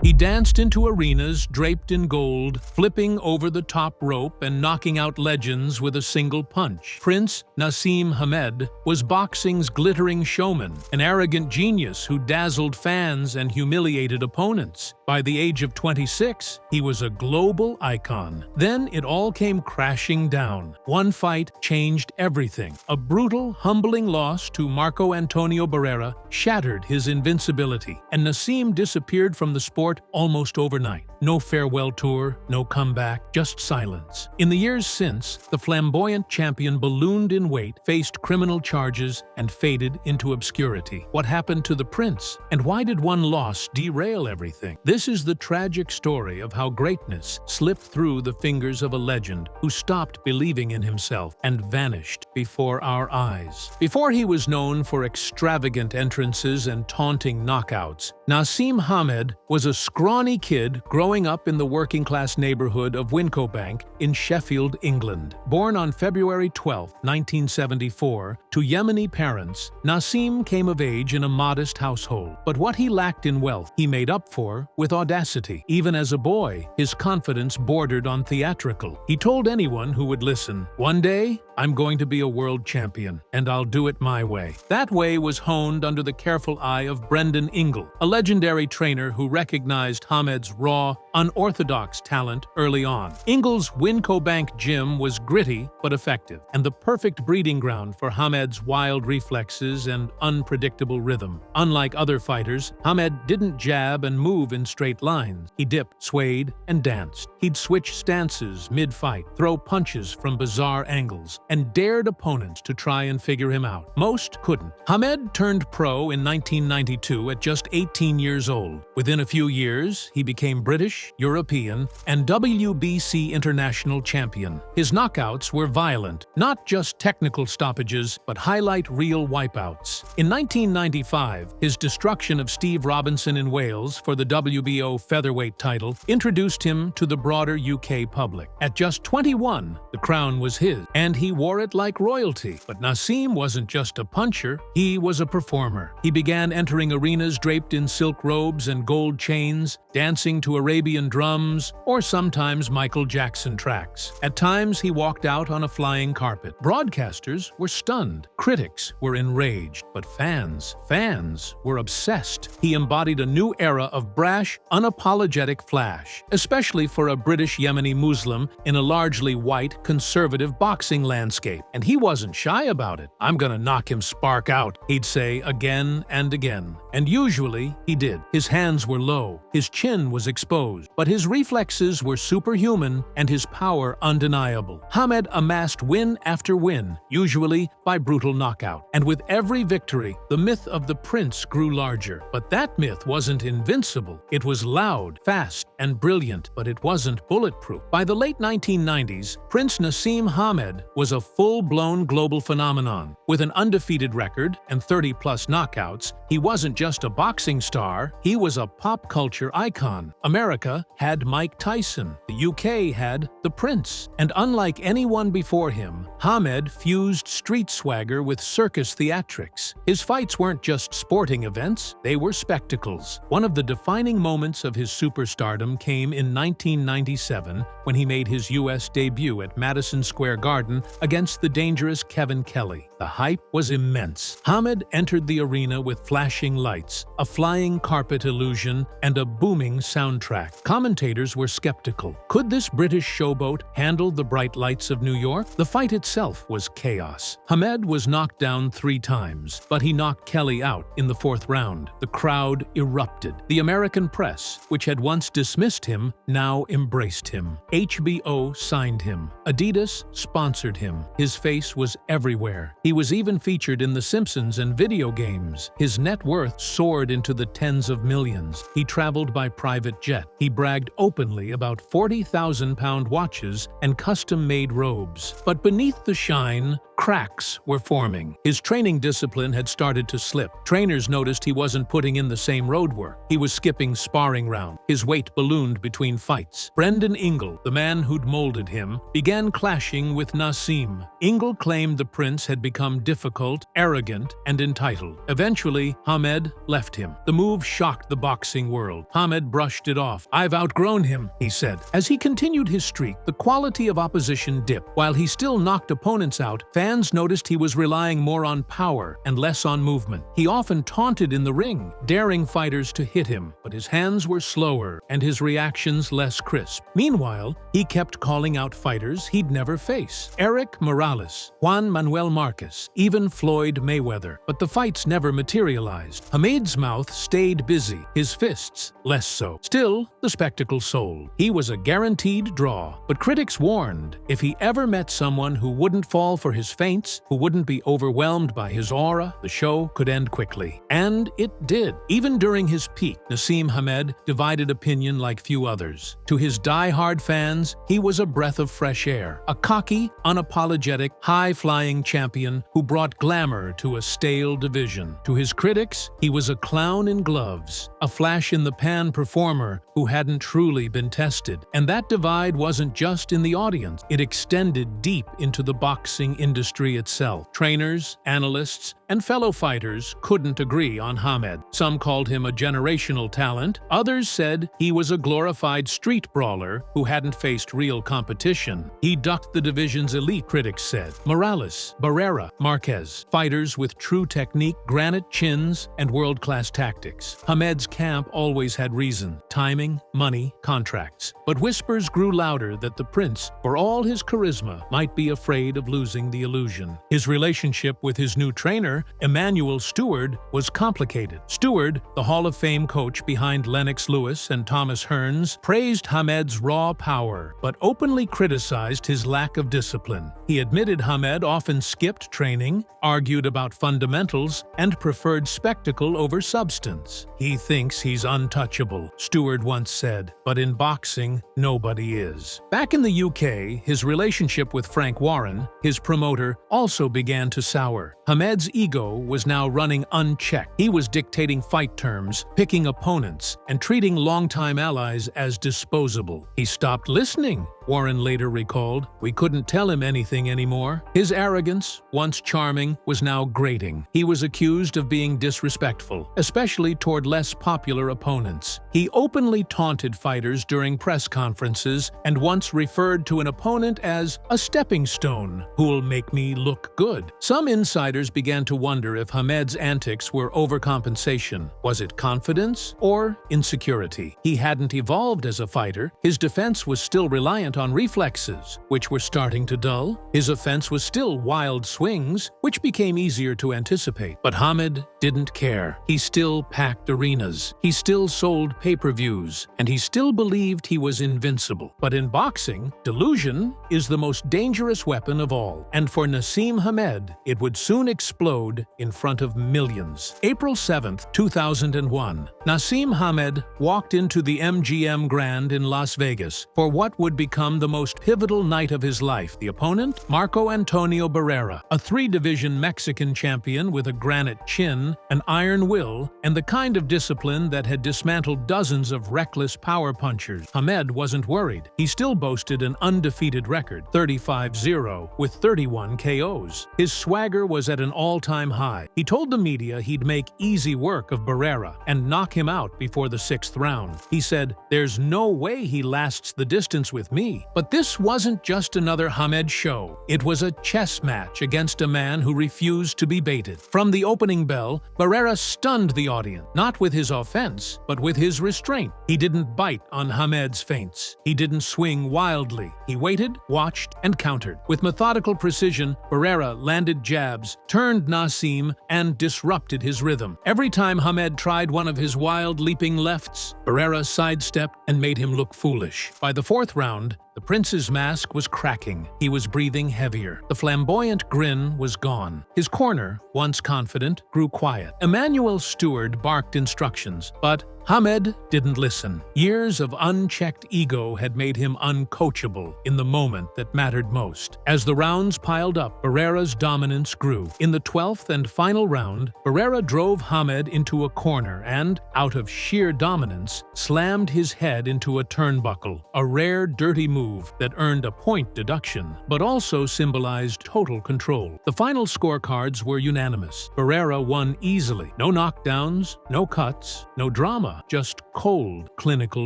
He danced into arenas draped in gold, flipping over the top rope and knocking out legends with a single punch. Prince Naseem Hamed was boxing's glittering showman, an arrogant genius who dazzled fans and humiliated opponents. By the age of 26, he was a global icon. Then it all came crashing down. One fight changed everything. A brutal, humbling loss to Marco Antonio Barrera shattered his invincibility, and Naseem disappeared from the sport almost overnight. No farewell tour, no comeback, just silence. In the years since, the flamboyant champion ballooned in weight, faced criminal charges, and faded into obscurity. What happened to the prince? And why did one loss derail everything? This is the tragic story of how greatness slipped through the fingers of a legend who stopped believing in himself and vanished before our eyes. Before he was known for extravagant entrances and taunting knockouts, Naseem Hamed was a scrawny kid growing up in the working-class neighborhood of Wincobank in Sheffield, England. Born on February 12, 1974, to Yemeni parents, Naseem came of age in a modest household. But what he lacked in wealth, he made up for with audacity. Even as a boy, his confidence bordered on theatrical. He told anyone who would listen, "One day, I'm going to be a world champion, and I'll do it my way." That way was honed under the careful eye of Brendan Ingle, a legendary trainer who recognized Hamed's raw, unorthodox talent early on. Ingle's Wincobank gym was gritty but effective, and the perfect breeding ground for Hamed's wild reflexes and unpredictable rhythm. Unlike other fighters, Hamed didn't jab and move in straight lines. He dipped, swayed, and danced. He'd switch stances mid-fight, throw punches from bizarre angles, and dared opponents to try and figure him out. Most couldn't. Hamed turned pro in 1992 at just 18 years old. Within a few years, he became British, European, and WBC international champion. His knockouts were violent, not just technical stoppages, but highlight reel wipeouts. In 1995, his destruction of Steve Robinson in Wales for the WBO featherweight title introduced him to the broader UK public. At just 21, the crown was his, and he wore it like royalty. But Naseem wasn't just a puncher, he was a performer. He began entering arenas draped in silk robes and gold chains, dancing to Arabian drums, or sometimes Michael Jackson tracks. At times, he walked out on a flying carpet. Broadcasters were stunned. Critics were enraged. But fans were obsessed. He embodied a new era of brash, unapologetic flash, especially for a British Yemeni Muslim in a largely white, conservative boxing landscape. And he wasn't shy about it. "I'm gonna knock him spark out," he'd say again and again. And usually, he did. His hands were low, his chin was exposed, but his reflexes were superhuman and his power undeniable. Hamed amassed win after win, usually by brutal knockout. And with every victory, the myth of the prince grew larger. But that myth wasn't invincible. It was loud, fast, and brilliant, but it wasn't bulletproof. By the late 1990s, Prince Naseem Hamed was a full-blown global phenomenon. With an undefeated record and 30-plus knockouts, he wasn't just a boxing star, he was a pop culture icon. America had Mike Tyson, the UK had the Prince, and unlike anyone before him, Hamed fused street swagger with circus theatrics. His fights weren't just sporting events, they were spectacles. One of the defining moments of his superstardom came in 1997 when he made his US debut at Madison Square Garden against the dangerous Kevin Kelly. The hype was immense. Hamed entered the arena with flashing lights, a flying carpet illusion, and a booming soundtrack. Commentators were skeptical. Could this British showboat handle the bright lights of New York? The fight itself was chaos. Hamed was knocked down 3 times, but he knocked Kelly out in the 4th round. The crowd erupted. The American press, which had once dismissed him, now embraced him. HBO signed him. Adidas sponsored him. His face was everywhere. He was even featured in The Simpsons and video games. His net worth soared into the tens of millions. He traveled by private jet. He bragged openly about 40,000-pound watches and custom-made robes. But beneath the shine Cracks were forming. His training discipline had started to slip. Trainers noticed he wasn't putting in the same road work. He was skipping sparring rounds. His weight ballooned between fights. Brendan Ingle, the man who'd molded him, began clashing with Naseem. Ingle claimed the prince had become difficult, arrogant, and entitled. Eventually, Hamed left him. The move shocked the boxing world. Hamed brushed it off. "I've outgrown him," he said. As he continued his streak, the quality of opposition dipped. While he still knocked opponents out, fans noticed he was relying more on power and less on movement. He often taunted in the ring, daring fighters to hit him, but his hands were slower and his reactions less crisp. Meanwhile, he kept calling out fighters he'd never face: Eric Morales, Juan Manuel Marquez, even Floyd Mayweather. But the fights never materialized. Hamed's mouth stayed busy, his fists less so. Still, the spectacle sold. He was a guaranteed draw. But critics warned, if he ever met someone who wouldn't fall for his feints, who wouldn't be overwhelmed by his aura, the show could end quickly. And it did. Even during his peak, Naseem Hamed divided opinion like few others. To his die-hard fans, he was a breath of fresh air, a cocky, unapologetic, high-flying champion who brought glamour to a stale division. To his critics, he was a clown in gloves, a flash-in-the-pan performer who hadn't truly been tested. And that divide wasn't just in the audience, it extended deep into the boxing industry itself. Trainers, analysts, and fellow fighters couldn't agree on Hamed. Some called him a generational talent. Others said he was a glorified street brawler who hadn't faced real competition. He ducked the division's elite, critics said. Morales, Barrera, Marquez, fighters with true technique, granite chins, and world-class tactics. Hamed's camp always had reason: timing, money, contracts. But whispers grew louder that the prince, for all his charisma, might be afraid of losing the illusion. His relationship with his new trainer, Emmanuel Stewart, was complicated. Stewart, the Hall of Fame coach behind Lennox Lewis and Thomas Hearns, praised Hamed's raw power, but openly criticized his lack of discipline. He admitted Hamed often skipped training, argued about fundamentals, and preferred spectacle over substance. "He thinks he's untouchable," Stewart once said, but in boxing, nobody is. Back in the UK, his relationship with Frank Warren, his promoter, also began to sour. Hamed's ego was now running unchecked. He was dictating fight terms, picking opponents, and treating longtime allies as disposable. "He stopped listening," Warren later recalled. "We couldn't tell him anything anymore." His arrogance, once charming, was now grating. He was accused of being disrespectful, especially toward less popular opponents. He openly taunted fighters during press conferences and once referred to an opponent as a stepping stone who'll make me look good. Some insiders began to wonder if Hamed's antics were overcompensation. Was it confidence or insecurity? He hadn't evolved as a fighter. His defense was still reliant on reflexes, which were starting to dull. His offense was still wild swings, which became easier to anticipate. But Hamed didn't care. He still packed arenas. He still sold pay-per-views. And he still believed he was invincible. But in boxing, delusion is the most dangerous weapon of all. And for Naseem Hamed, it would soon explode in front of millions. April 7, 2001, Naseem Hamed walked into the MGM Grand in Las Vegas for what would become the most pivotal night of his life. The opponent? Marco Antonio Barrera, a three-division Mexican champion with a granite chin, an iron will, and the kind of discipline that had dismantled dozens of reckless power punchers. Hamed wasn't worried. He still boasted an undefeated record, 35-0, with 31 KOs. His swagger was at an all-time high. He told the media he'd make easy work of Barrera and knock him out before the 6th round. He said, "There's no way he lasts the distance with me." But this wasn't just another Hamed show. It was a chess match against a man who refused to be baited. From the opening bell, Barrera stunned the audience, not with his offense, but with his restraint. He didn't bite on Hamed's feints. He didn't swing wildly. He waited, watched, and countered. With methodical precision, Barrera landed jabs, turned Naseem, and disrupted his rhythm. Every time Hamed tried one of his wild leaping lefts, Barrera sidestepped and made him look foolish. By the 4th round, the prince's mask was cracking. He was breathing heavier. The flamboyant grin was gone. His corner, once confident, grew quiet. Emmanuel Stewart barked instructions, but Hamed didn't listen. Years of unchecked ego had made him uncoachable in the moment that mattered most. As the rounds piled up, Barrera's dominance grew. In the 12th and final round, Barrera drove Hamed into a corner and, out of sheer dominance, slammed his head into a turnbuckle, a rare dirty move that earned a point deduction, but also symbolized total control. The final scorecards were unanimous. Barrera won easily. No knockdowns, no cuts, no drama. Just cold, clinical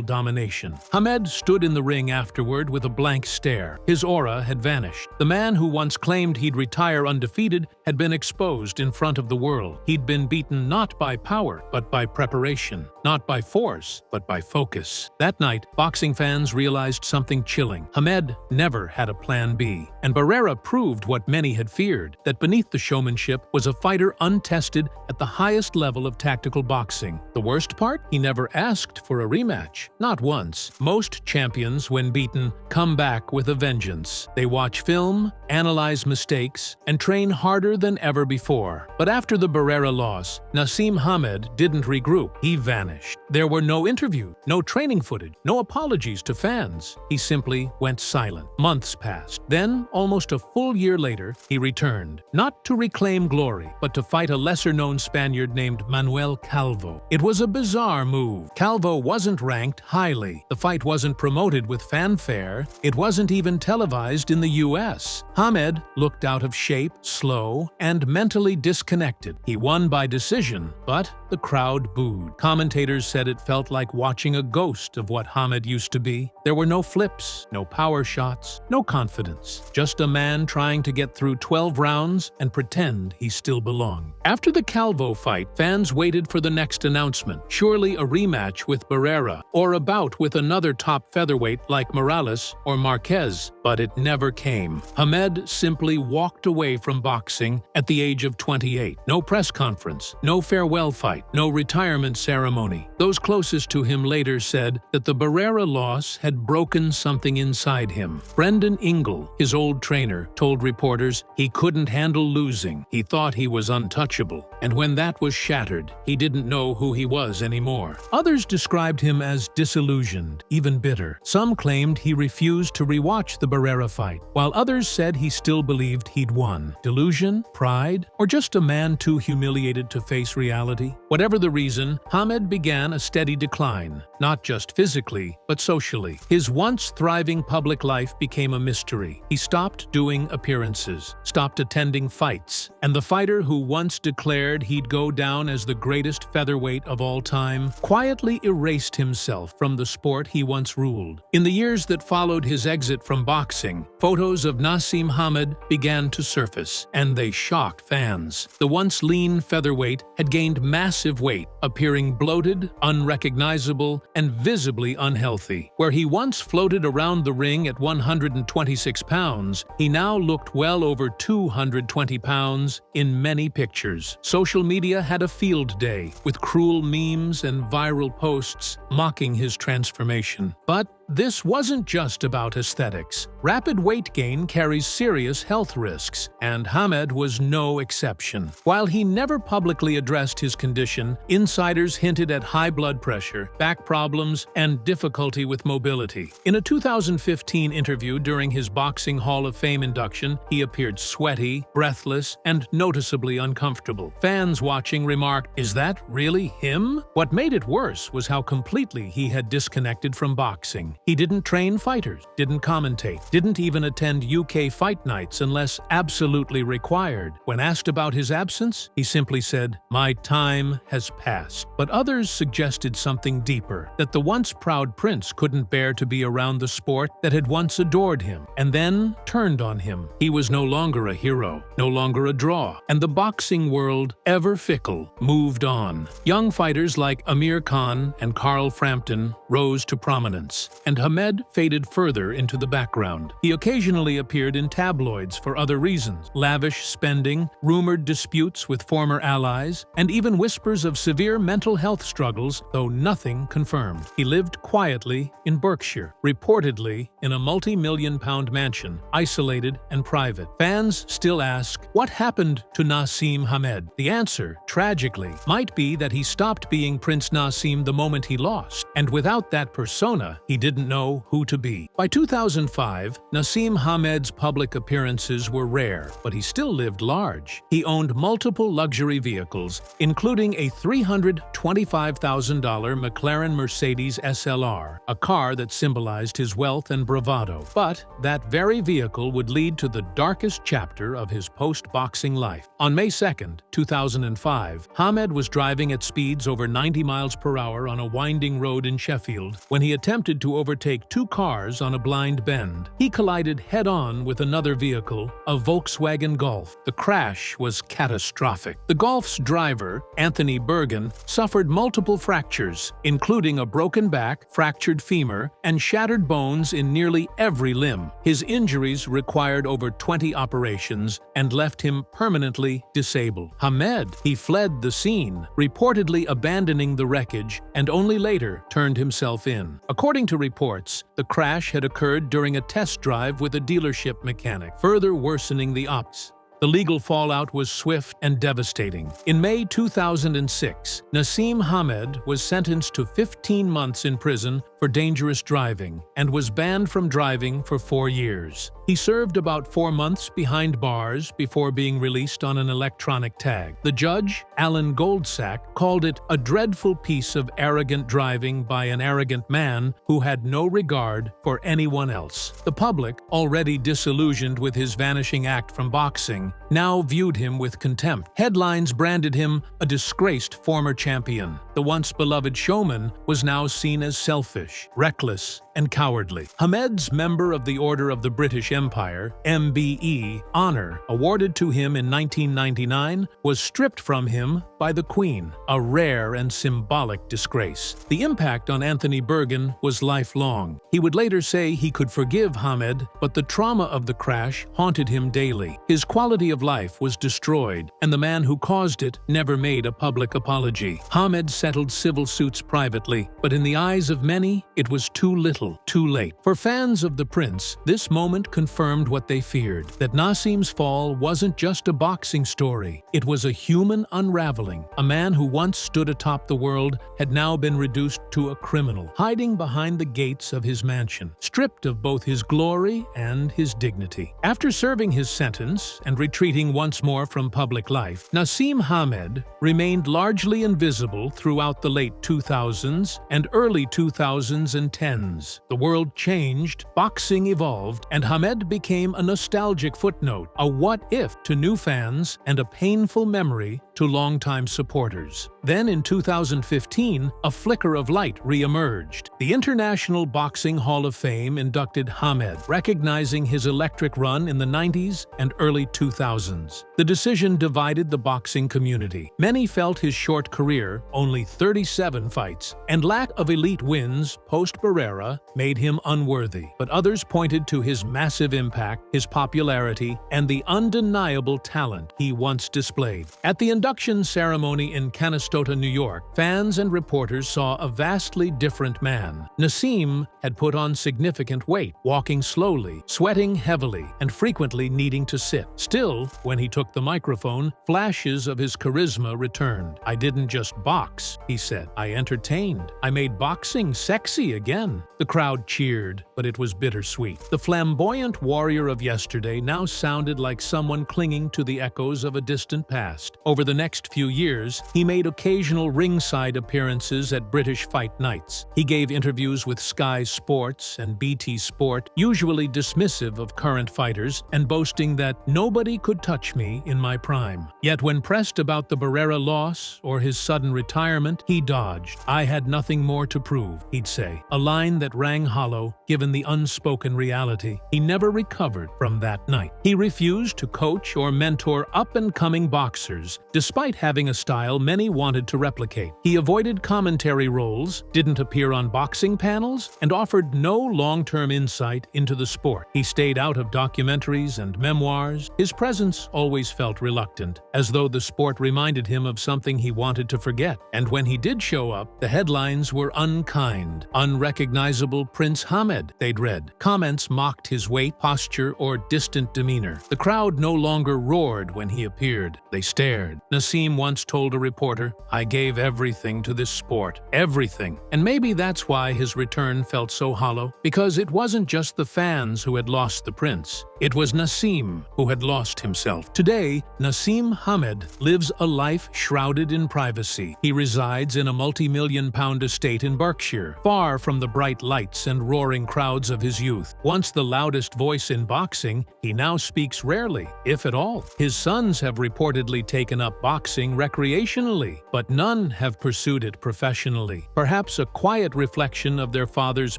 domination. Hamed stood in the ring afterward with a blank stare. His aura had vanished. The man who once claimed he'd retire undefeated had been exposed in front of the world. He'd been beaten not by power, but by preparation. Not by force, but by focus. That night, boxing fans realized something chilling. Hamed never had a plan B. And Barrera proved what many had feared, that beneath the showmanship was a fighter untested at the highest level of tactical boxing. The worst part? He never asked for a rematch. Not once. Most champions, when beaten, come back with a vengeance. They watch film, analyze mistakes, and train harder than ever before. But after the Barrera loss, Naseem Hamed didn't regroup. He vanished. There were no interviews, no training footage, no apologies to fans. He simply went silent. Months passed. Then, almost a full year later, he returned. Not to reclaim glory, but to fight a lesser-known Spaniard named Manuel Calvo. It was a bizarre move. Calvo wasn't ranked highly. The fight wasn't promoted with fanfare. It wasn't even televised in the US. Hamed looked out of shape, slow, and mentally disconnected. He won by decision, but the crowd booed. Commentators said it felt like watching a ghost of what Hamed used to be. There were no flips, no power shots, no confidence. Just a man trying to get through 12 rounds and pretend he still belonged. After the Calvo fight, fans waited for the next announcement. Surely a rematch with Barrera, or a bout with another top featherweight like Morales or Marquez, but it never came. Hamed simply walked away from boxing at the age of 28. No press conference, no farewell fight, no retirement ceremony. Those closest to him later said that the Barrera loss had broken something inside him. Brendan Ingle, his old trainer, told reporters he couldn't handle losing. He thought he was untouchable. And when that was shattered, he didn't know who he was anymore. Others described him as disillusioned, even bitter. Some claimed he refused to rewatch the Barrera fight, while others said he still believed he'd won. Delusion? Pride? Or just a man too humiliated to face reality? Whatever the reason, Hamed began a steady decline, not just physically, but socially. His once thriving public life became a mystery. He stopped doing appearances, stopped attending fights, and the fighter who once declared he'd go down as the greatest featherweight of all time quietly erased himself from the sport he once ruled. In the years that followed his exit from boxing, photos of Naseem Hamed began to surface, and they shocked fans. The once lean featherweight had gained massive weight, appearing bloated, unrecognizable, and visibly unhealthy. Where he once floated around the ring at 126 pounds, he now looked well over 220 pounds in many pictures. Social media had a field day, with cruel memes and viral posts mocking his transformation. But this wasn't just about aesthetics. Rapid weight gain carries serious health risks, and Hamed was no exception. While he never publicly addressed his condition, insiders hinted at high blood pressure, back problems, and difficulty with mobility. In a 2015 interview during his Boxing Hall of Fame induction, he appeared sweaty, breathless, and noticeably uncomfortable. Fans watching remarked, "Is that really him?" What made it worse was how completely he had disconnected from boxing. He didn't train fighters, didn't commentate, didn't even attend UK fight nights unless absolutely required. When asked about his absence, he simply said, "My time has passed." But others suggested something deeper, that the once proud prince couldn't bear to be around the sport that had once adored him, and then turned on him. He was no longer a hero, no longer a draw, and the boxing world, ever fickle, moved on. Young fighters like Amir Khan and Carl Frampton rose to prominence, and and Hamed faded further into the background. He occasionally appeared in tabloids for other reasons: lavish spending, rumored disputes with former allies, and even whispers of severe mental health struggles, though nothing confirmed. He lived quietly in Berkshire, reportedly in a multi-million-pound mansion, isolated and private. Fans still ask, what happened to Naseem Hamed? The answer, tragically, might be that he stopped being Prince Naseem the moment he lost, and without that persona, he didn't know who to be. By 2005, Naseem Hamed's public appearances were rare, but he still lived large. He owned multiple luxury vehicles, including a $325,000 McLaren Mercedes SLR, a car that symbolized his wealth and bravado. But that very vehicle would lead to the darkest chapter of his post-boxing life. On May 2, 2005, Hamed was driving at speeds over 90 miles per hour on a winding road in Sheffield when he attempted to overtake two cars on a blind bend. He collided head-on with another vehicle, a Volkswagen Golf. The crash was catastrophic. The Golf's driver, Anthony Bergen, suffered multiple fractures, including a broken back, fractured femur, and shattered bones in nearly every limb. His injuries required over 20 operations and left him permanently disabled. Hamed, he fled the scene, reportedly abandoning the wreckage, and only later turned himself in. According to reports, the crash had occurred during a test drive with a dealership mechanic, further worsening the odds. The legal fallout was swift and devastating. In May 2006, Naseem Hamed was sentenced to 15 months in prison for dangerous driving and was banned from driving for 4 years. He served about 4 months behind bars before being released on an electronic tag. The judge, Alan Goldsack, called it a dreadful piece of arrogant driving by an arrogant man who had no regard for anyone else. The public, already disillusioned with his vanishing act from boxing, now viewed him with contempt. Headlines branded him a disgraced former champion. The once beloved showman was now seen as selfish, reckless, and cowardly. Hamed's Member of the Order of the British Empire, MBE, honor, awarded to him in 1999, was stripped from him by the Queen, a rare and symbolic disgrace. The impact on Anthony Bergen was lifelong. He would later say he could forgive Hamed, but the trauma of the crash haunted him daily. His quality of life was destroyed, and the man who caused it never made a public apology. Hamed settled civil suits privately, but in the eyes of many, it was too little, too late. For fans of the prince, this moment confirmed what they feared, that Naseem's fall wasn't just a boxing story. It was a human unraveling. A man who once stood atop the world had now been reduced to a criminal, hiding behind the gates of his mansion, stripped of both his glory and his dignity. After serving his sentence and retreating once more from public life, Naseem Hamed remained largely invisible throughout the late 2000s and early 2010s. The world changed, boxing evolved, and Hamed became a nostalgic footnote, a what-if to new fans and a painful memory to longtime supporters. Then in 2015, a flicker of light re-emerged. The International Boxing Hall of Fame inducted Hamed, recognizing his electric run in the 90s and early 2000s. The decision divided the boxing community. Many felt his short career, only 37 fights, and lack of elite wins post-Barrera made him unworthy. But others pointed to his massive impact, his popularity, and the undeniable talent he once displayed. At the induction ceremony in Canastota, New York, fans and reporters saw a vastly different man. Naseem had put on significant weight, walking slowly, sweating heavily, and frequently needing to sit. Still, when he took the microphone, flashes of his charisma returned. "I didn't just box," he said. "I entertained. I made boxing sexy again." The crowd cheered, but it was bittersweet. The flamboyant warrior of yesterday now sounded like someone clinging to the echoes of a distant past. Over the next few years, he made occasional ringside appearances at British fight nights. He gave interviews with Sky Sports and BT Sport, usually dismissive of current fighters and boasting that nobody could touch me in my prime. Yet when pressed about the Barrera loss or his sudden retirement, he dodged. "I had nothing more to prove," he'd say, a line that rang hollow given the unspoken reality. He never recovered from that night. He refused to coach or mentor up-and-coming boxers, despite having a style many wanted to replicate. He avoided commentary roles, didn't appear on boxing panels, and offered no long-term insight into the sport. He stayed out of documentaries and memoirs. His presence always felt reluctant, as though the sport reminded him of something he wanted to forget. And when he did show up, the headlines were unkind. Unrecognizable Prince Hamed, they'd read. Comments mocked his weight, posture, or distant demeanor. The crowd no longer roared when he appeared. They stared. Naseem once told a reporter, "I gave everything to this sport. Everything." And maybe that's why his return felt so hollow, because it wasn't just the fans who had lost the prince. It was Naseem who had lost himself. Today, Naseem Hamed lives a life shrouded in privacy. He resides in a multi-million-pound estate in Berkshire, far from the bright lights and roaring crowds of his youth. Once the loudest voice in boxing, he now speaks rarely, if at all. His sons have reportedly taken up boxing recreationally, but none have pursued it professionally. Perhaps a quiet reflection of their father's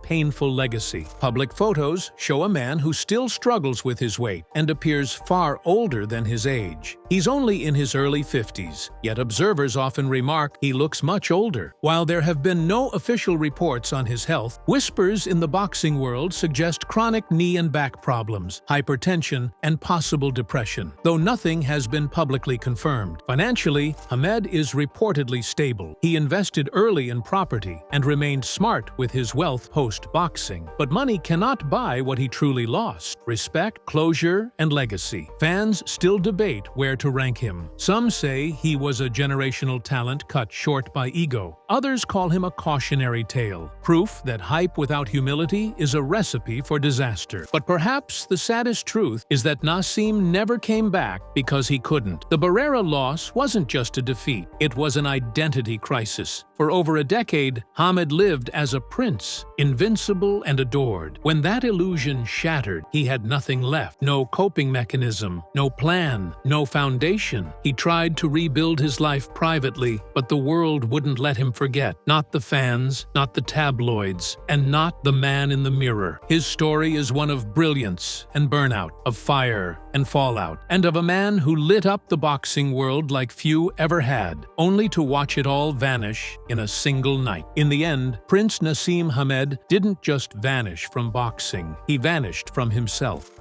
painful legacy. Public photos show a man who still struggles with his weight and appears far older than his age. He's only in his early 50s, yet observers often remark he looks much older. While there have been no official reports on his health, whispers in the boxing world suggest chronic knee and back problems, hypertension, and possible depression, though nothing has been publicly confirmed. Financially, Hamed is reportedly stable. He invested early in property and remained smart with his wealth post-boxing. But money cannot buy what he truly lost: respect, closure, and legacy. Fans still debate where to rank him. Some say he was a generational talent cut short by ego. Others call him a cautionary tale, proof that hype without humility is a recipe for disaster. But perhaps the saddest truth is that Naseem never came back because he couldn't. The Barrera loss wasn't just a defeat, it was an identity crisis. For over a decade, Hamed lived as a prince, invincible and adored. When that illusion shattered, he had nothing left. No coping mechanism, no plan, no foundation. He tried to rebuild his life privately, but the world wouldn't let him forget. Not the fans, not the tabloids, and not the man in the mirror. His story is one of brilliance and burnout, of fire and fallout, and of a man who lit up the boxing world like few ever had, only to watch it all vanish in a single night. In the end, Prince Naseem Hamed didn't just vanish from boxing, he vanished from himself.